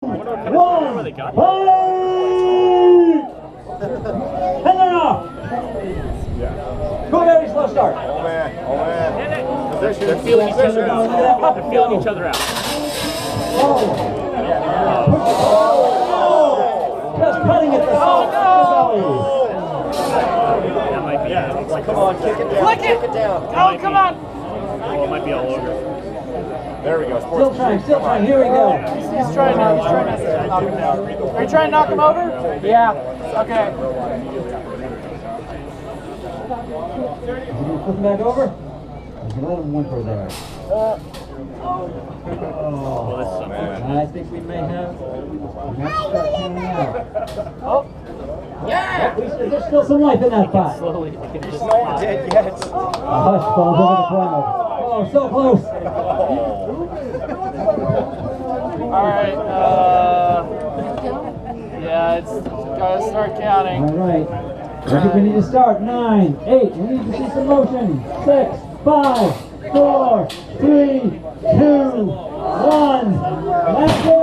One, play! And they're off! Go very slow start. Oh man. Position. They're feeling each other out. They're feeling each other out. Just cutting it. That might be it. Come on, kick it down. Flick it! Down. Oh, come on! Oh, it might be all over. There we go. Still trying. Here we go. He's trying to knock him down. Are you trying to knock him over? Yeah. Okay. Flip him back over. You can let him whimper there. I think we may have to start counting out. Oh. Yeah! There's still some life in that pot. Slowly. He's not dead yet. A hush falls over the crowd. Oh, so close. Alright, yeah, it's gotta start counting. Alright. I think we need to start. 9, 8. We need to see some motion. 6, 5, 4, 3, 2, 1. Let's go.